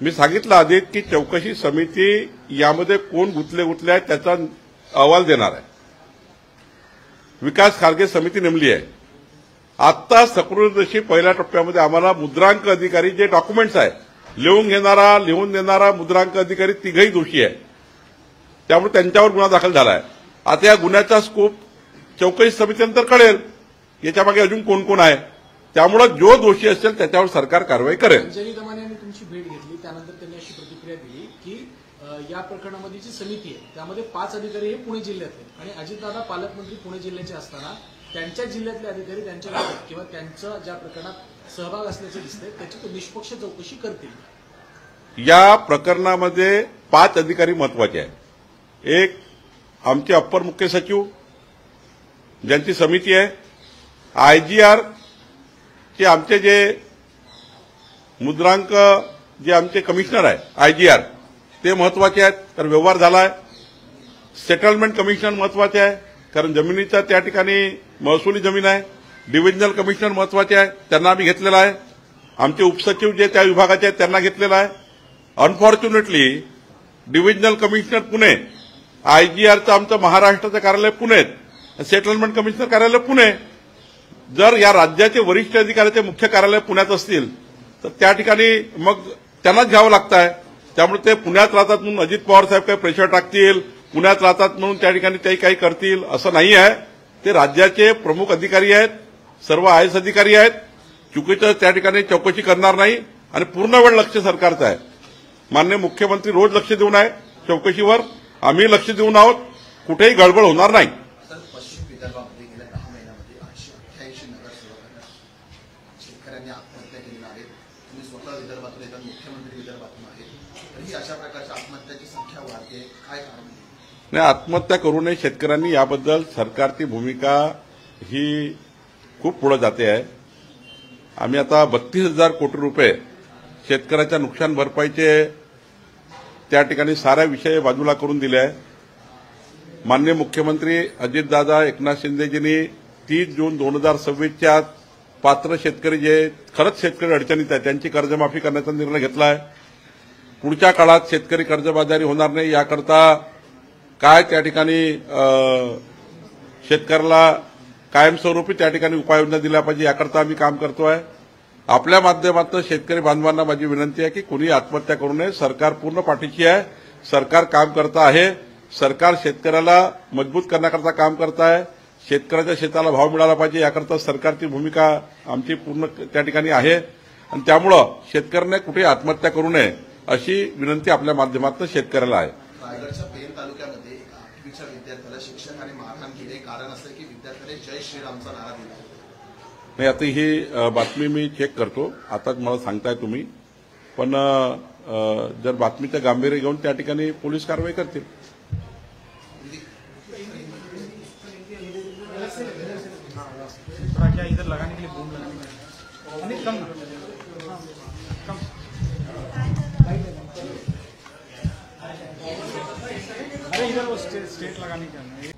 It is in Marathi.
मी सांगितलं आधी की चौकशी समिती यामध्ये कोण गुंतले आहेत त्याचा अहवाल देणार आहे. विकास खारगे समिती नेमली आहे. आता सकृतदर्शी पहिल्या टप्प्यामध्ये आम्हाला मुद्रांक अधिकारी जे डॉक्युमेंट्स आहे लिहून देणारा मुद्रांक अधिकारी तिघही दोषी आहे. त्यामुळे त्यांच्यावर गुन्हा दाखल झाला आहे. आता या गुन्ह्याचा स्कोप चौकशी समितीनंतर कळेल याच्यामागे अजून कोण कोण आहे. त्यामुळे जो दोषी असेल त्याच्यावर सरकार कारवाई करेल. अंजली दमाने यांनी तुमची भेट घेतली त्यानंतर त्यांनी अशी प्रतिक्रिया दिली की या प्रकरणामध्ये जी समिती आहे त्यामध्ये 5 अधिकारी हे पुणे जिल्ह्यातले आणि अजितदादा पालकमंत्री पुणे जिल्ह्याचे असताना त्यांच्या जिल्ह्यातले अधिकारी त्यांच्या किंवा त्यांचा ज्या प्रकरणात सहभाग असल्याचे दिसते त्याची निष्पक्ष चौकशी करतील. या प्रकरणामध्ये 5 अधिकारी महत्वाचे आहेत. एक आमचे अप्पर मुख्य सचिव ज्यांची समिती आहे, आयजीआर चे आमचे जे मुद्रांक जे आमचे कमिशनर आहे आयजीआर ते महत्वाचे आहेत कारण व्यवहार झाला आहे. सेटलमेंट कमिशनर महत्वाचे आहे कारण जमिनीचा त्या ठिकाणी महसुली जमीन आहे. डिव्हिजनल कमिशनर महत्वाचे आहे त्यांना आम्ही घेतलेला आहे. आमचे उपसचिव जे त्या विभागाचे आहेत त्यांना घेतलेला आहे. अनफॉर्च्युनेटली डिव्हिजनल कमिशनर पुणे, आयजीआरचं आमचं महाराष्ट्राचं कार्यालय पुणे, सेटलमेंट कमिशनर कार्यालय पुणे. जर या राज्याचे वरिष्ठ अधिकाऱ्याचे मुख्य कार्यालय पुण्यात असतील तर त्या ठिकाणी मग त्यांनाच घ्यावं लागतं आहे. त्यामुळे ते पुण्यात राहतात म्हणून अजित पवार साहेब काही प्रेशर टाकतील, पुण्यात राहतात म्हणून त्या ठिकाणी ते काही करतील असं नाही आहे. ते राज्याचे प्रमुख अधिकारी आहेत, सर्व आयएस अधिकारी आहेत. चुकीचं त्या ठिकाणी चौकशी करणार नाही आणि पूर्ण वेळ लक्ष सरकारचं आहे. माननीय मुख्यमंत्री रोज लक्ष देऊन आहे चौकशीवर. आम्ही लक्ष देऊन आहोत. कुठेही गडबड होणार नाही. पश्चिम विदर्भामध्ये गेल्या 10 महिन्यामध्ये 888 नगरसेवकांना शेतकऱ्यांनी आत्महत्या केलेल्या आहेत. तुम्ही स्वतः विदर्भातून येतात, मुख्यमंत्री विदर्भातून आहेत, तरी अशा प्रकारच्या आत्महत्याची संख्या वाढते, काय कारण? नाही, आत्महत्या करू नये शेतकऱ्यांनी याबद्दल सरकारची भूमिका ही खूप पुढे जाते आहे. आम्ही आता 32,000 कोटी रुपये शेतकऱ्याच्या नुकसान भरपाईचे त्या ठिकाणी सारा विषय बाजूला करून दिले आहे. माननीय मुख्यमंत्री अजितदादा एकनाथ शिंदेजींनी 30 जून 2026च्या आत पात्र शेतकरी जे खरंच शेतकरी अडचणीत आहेत त्यांची कर्जमाफी करण्याचा निर्णय घेतला आहे. पुढच्या काळात शेतकरी कर्जबाजारी होणार नाही याकरता काय त्या ठिकाणी शेतकऱ्याला कायमस्वरूपी त्या ठिकाणी उपाययोजना दिल्या पाहिजे याकरता आम्ही काम करतोय. आपल्या माध्यमातून शेतकरी बांधवांना माझी विनंती आहे की कोणी आत्महत्या करू नये. सरकार पूर्ण पाठीशी आहे. सरकार काम करत आहे. सरकार शेतकऱ्याला मजबूत करण्याकरता काम करत आहे. शेतकऱ्याच्या शेताला भाव मिळाला पाहिजे याकरता सरकारची भूमिका आमची पूर्ण त्या ठिकाणी आहे आणि त्यामुळं शेतकऱ्याने कुठे आत्महत्या करू नये अशी विनंती आपल्या माध्यमातून शेतकऱ्याला आहे. रायगडच्या पेन तालुक्यामध्ये 8वीच्या विद्यार्थ्याला शिक्षकाने मारहाण केली. कारण असं की विद्यार्थ्याने जय श्रीरामचा नारा दिला. नाही, आता ही बातमी मी चेक करतो. आताच मला सांगताय तुम्ही, पण जर बातमीचं गांभीर्य घेऊन त्या ठिकाणी पोलीस कारवाई करतील. इधर लगाने के लिए बूम लगाने के लिए कम अरे इधर वो स्टेट लगाने का